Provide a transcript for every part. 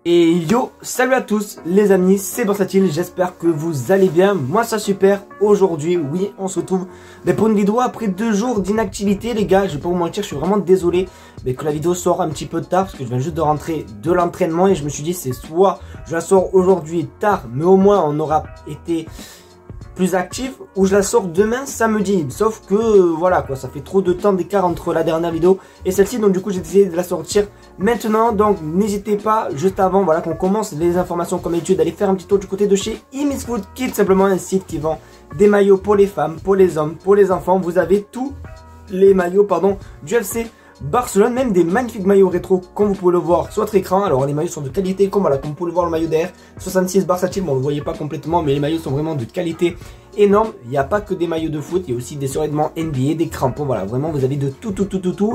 Et yo, salut à tous les amis, c'est Versatile, j'espère que vous allez bien, moi ça super. Aujourd'hui, oui, on se retrouve pour une vidéo après 2 jours d'inactivité les gars. Je vais pas vous mentir, je suis vraiment désolé que la vidéo sort un petit peu tard parce que je viens juste de rentrer de l'entraînement et je me suis dit c'est soit je la sors aujourd'hui tard mais au moins on aura été plus actif, ou je la sors demain samedi. Sauf que voilà quoi, ça fait trop de temps d'écart entre la dernière vidéo et celle-ci, donc du coup j'ai décidé de la sortir maintenant. Donc n'hésitez pas, juste avant voilà qu'on commence les informations comme d'habitude, d'aller faire un petit tour du côté de chez Imisfoot, qui est simplement un site qui vend des maillots pour les femmes, pour les hommes, pour les enfants. Vous avez tous les maillots du FC Barcelone, même des magnifiques maillots rétro comme vous pouvez le voir sur votre écran. Alors les maillots sont de qualité, comme vous pouvez le voir, le maillot DR 66 Versatile, bon vous le voyez pas complètement mais les maillots sont vraiment de qualité énorme. Il n'y a pas que des maillots de foot, il y a aussi des survêtements NBA, des crampons, voilà, vraiment vous avez de tout.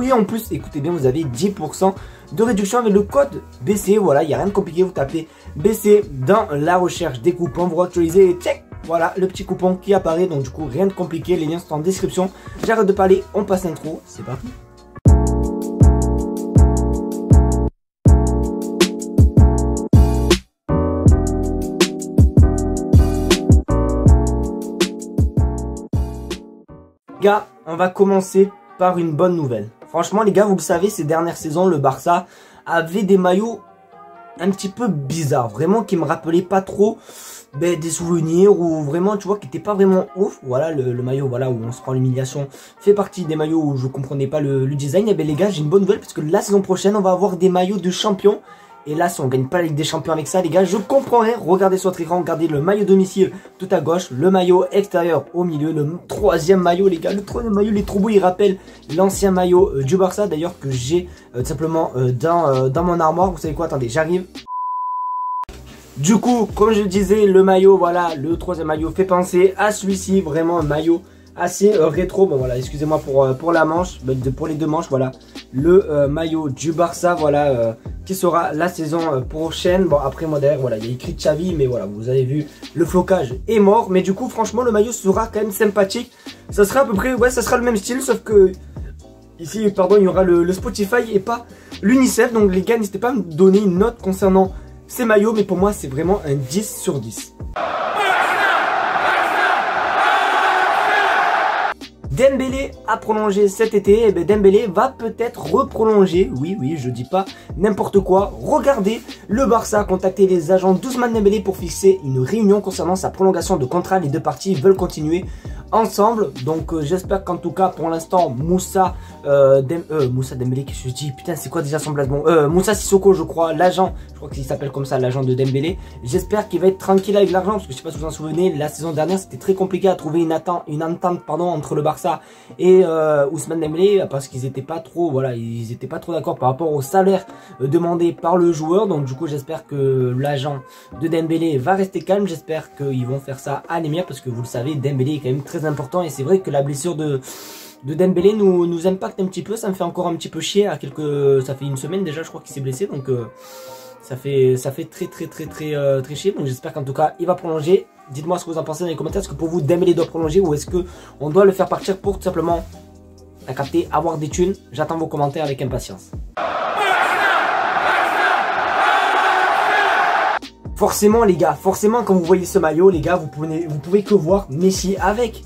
Et en plus, écoutez bien, vous avez 10% de réduction avec le code BC. Voilà, il n'y a rien de compliqué, vous tapez BC dans la recherche des coupons, vous actualisez et check, voilà le petit coupon qui apparaît. Donc du coup rien de compliqué, les liens sont en description. J'arrête de parler, on passe l'intro, c'est parti. Gars, on va commencer par une bonne nouvelle. Franchement les gars, vous le savez, ces dernières saisons, le Barça avait des maillots un petit peu bizarres, vraiment qui me rappelaient pas trop des souvenirs, ou vraiment tu vois qui n'étaient pas vraiment ouf. Voilà le maillot, voilà, où on se prend l'humiliation, fait partie des maillots où je comprenais pas le design. Et bien les gars, j'ai une bonne nouvelle parce que la saison prochaine on va avoir des maillots de champions. Et là, si on gagne pas la Ligue des Champions avec ça, les gars, je comprendrais. Regardez sur votre écran, regardez le maillot domicile tout à gauche, le maillot extérieur au milieu, le troisième maillot, les gars. Le troisième maillot, il est trop beau, il rappelle l'ancien maillot du Barça, d'ailleurs, que j'ai tout simplement dans mon armoire. Vous savez quoi, attendez, j'arrive. Du coup, comme je le disais, le maillot, voilà, le troisième maillot fait penser à celui-ci, vraiment un maillot assez rétro. Bon voilà, excusez-moi pour la manche, pour les deux manches, voilà le maillot du Barça, voilà, qui sera la saison prochaine. Bon après moi derrière, voilà, il y a écrit Xavi, mais voilà, vous avez vu, le flocage est mort. Mais du coup franchement le maillot sera quand même sympathique. Ça sera à peu près, ouais, ça sera le même style, sauf que ici, pardon, il y aura le Spotify et pas l'UNICEF. Donc les gars, n'hésitez pas à me donner une note concernant ces maillots, mais pour moi c'est vraiment un 10 sur 10. Dembélé a prolongé cet été, et bien Dembélé va peut-être reprolonger, oui, je dis pas n'importe quoi. Regardez, le Barça a contacté les agents d'Ousmane Dembélé pour fixer une réunion concernant sa prolongation de contrat. Les deux parties veulent continuer ensemble, donc j'espère qu'en tout cas pour l'instant Moussa Dembélé, qu'est-ce que je dis, putain c'est quoi déjà son blague, bon, Moussa Sissoko je crois, l'agent, je crois qu'il s'appelle comme ça, l'agent de Dembélé. J'espère qu'il va être tranquille avec l'argent, parce que je sais pas si vous en souvenez, la saison dernière c'était très compliqué à trouver une entente entre le Barça et Ousmane Dembélé, parce qu'ils étaient pas trop, voilà, ils étaient pas trop d'accord par rapport au salaire demandé par le joueur. Donc du coup j'espère que l'agent de Dembélé va rester calme, j'espère qu'ils vont faire ça à l'émière, parce que vous le savez, Dembélé est quand même très important, et c'est vrai que la blessure de Dembélé nous impacte un petit peu. Ça me fait encore un petit peu chier, ça fait une semaine déjà je crois qu'il s'est blessé, donc ça fait très chier. Donc j'espère qu'en tout cas il va prolonger. Dites-moi ce que vous en pensez dans les commentaires. Est-ce que pour vous Dembélé doit prolonger, ou est-ce que on doit le faire partir pour tout simplement capter, avoir des thunes? J'attends vos commentaires avec impatience. Forcément les gars, forcément quand vous voyez ce maillot les gars, vous pouvez que voir Messi avec.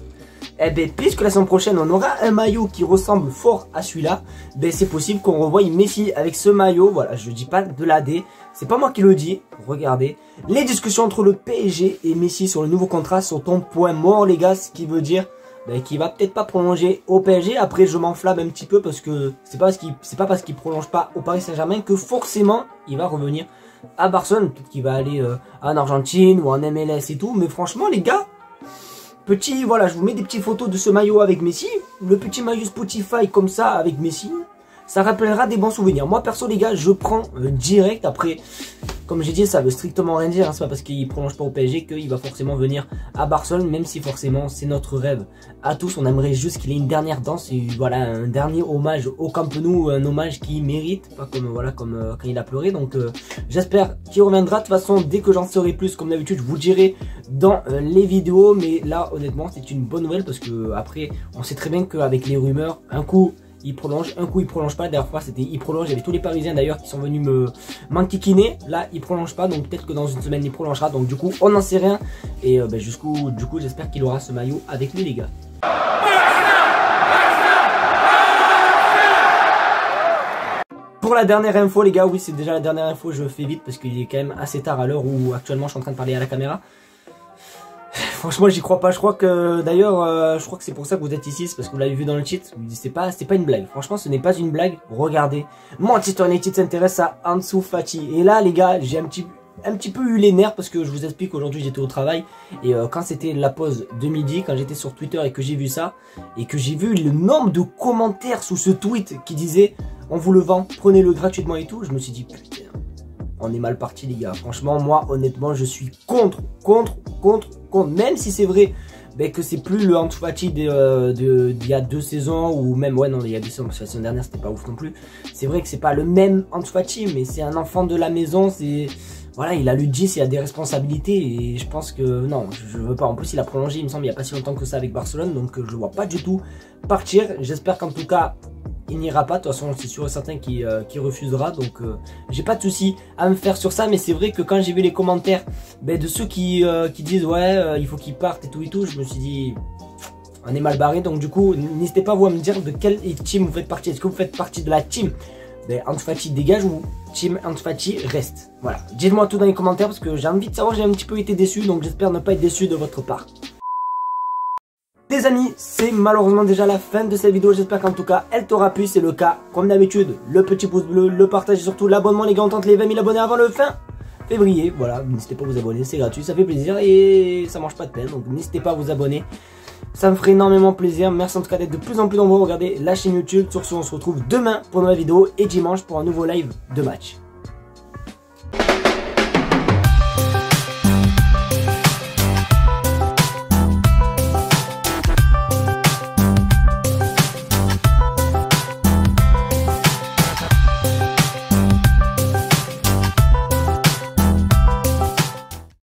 Eh bien, puisque la semaine prochaine on aura un maillot qui ressemble fort à celui-là, ben c'est possible qu'on revoie Messi avec ce maillot. Voilà, je dis pas de l'AD, c'est pas moi qui le dis. Regardez, les discussions entre le PSG et Messi sur le nouveau contrat sont au point mort les gars, ce qui veut dire qu'il va peut-être pas prolonger au PSG. Après je m'enflamme un petit peu parce que c'est pas parce qu'il prolonge pas au Paris Saint-Germain que forcément il va revenir à Barcelone. Peut-être qu'il va aller en Argentine ou en MLS et tout, mais franchement les gars, voilà, je vous mets des petites photos de ce maillot avec Messi. Le petit maillot Spotify comme ça avec Messi, ça rappellera des bons souvenirs. Moi perso les gars, je prends direct. Après, comme j'ai dit, ça veut strictement rien dire, hein. C'est pas parce qu'il prolonge pas au PSG qu'il va forcément venir à Barcelone, même si forcément c'est notre rêve à tous. On aimerait juste qu'il ait une dernière danse, et voilà, un dernier hommage au Camp Nou, un hommage qu'il mérite, pas comme voilà comme quand il a pleuré. Donc j'espère qu'il reviendra. De toute façon, dès que j'en saurai plus, comme d'habitude, je vous dirai dans les vidéos. Mais là honnêtement c'est une bonne nouvelle, parce que après on sait très bien qu'avec les rumeurs, un coup il prolonge, un coup il prolonge pas, la dernière fois c'était il prolonge, il y avait tous les Parisiens d'ailleurs qui sont venus m'enquiquiner, là il prolonge pas, donc peut-être que dans une semaine il prolongera, donc du coup on n'en sait rien, et du coup j'espère qu'il aura ce maillot avec lui les gars. Pour la dernière info les gars, oui c'est déjà la dernière info, je fais vite parce qu'il est quand même assez tard à l'heure où actuellement je suis en train de parler à la caméra. Franchement j'y crois pas, je crois que d'ailleurs je crois que c'est pour ça que vous êtes ici, c'est parce que vous l'avez vu dans le titre, c'est pas une blague, franchement ce n'est pas une blague, regardez, Manchester United s'intéresse à Ansu Fati, et là les gars j'ai un petit peu eu les nerfs parce que je vous explique aujourd'hui j'étais au travail et quand c'était la pause de midi, quand j'étais sur Twitter et que j'ai vu ça, et que j'ai vu le nombre de commentaires sous ce tweet qui disait on vous le vend, prenez-le gratuitement et tout, je me suis dit putain, on est mal parti les gars. Franchement moi honnêtement je suis contre. Même si c'est vrai que c'est plus le Ansu Fati d'il y a 2 saisons, ou même ouais non il y a 2 saisons parce que la saison dernière c'était pas ouf non plus. C'est vrai que c'est pas le même Ansu Fati, mais c'est un enfant de la maison, c'est voilà, il a le 10, il a des responsabilités et je pense que non, je veux pas. En plus il a prolongé il me semble il y a pas si longtemps que ça avec Barcelone, donc je vois pas du tout partir. J'espère qu'en tout cas il n'ira pas, de toute façon c'est sûr et certain qu'il refusera, donc j'ai pas de souci à me faire sur ça, mais c'est vrai que quand j'ai vu les commentaires de ceux qui disent ouais il faut qu'il parte et tout, je me suis dit on est mal barré, donc du coup n'hésitez pas vous à me dire de quelle team vous faites partie, est-ce que vous faites partie de la team Ansu Fati dégage ou team Ansu Fati reste, voilà, dites-moi tout dans les commentaires parce que j'ai envie de savoir, j'ai un petit peu été déçu, donc j'espère ne pas être déçu de votre part. Les amis, c'est malheureusement déjà la fin de cette vidéo, j'espère qu'en tout cas elle t'aura plu, c'est le cas comme d'habitude, le petit pouce bleu, le partage et surtout l'abonnement les gars, on tente les 20 000 abonnés avant le fin février, voilà, n'hésitez pas à vous abonner, c'est gratuit, ça fait plaisir et ça mange pas de peine, donc n'hésitez pas à vous abonner, ça me ferait énormément plaisir, merci en tout cas d'être de plus en plus nombreux à regarder la chaîne YouTube, sur ce on se retrouve demain pour une nouvelle vidéo et dimanche pour un nouveau live de match.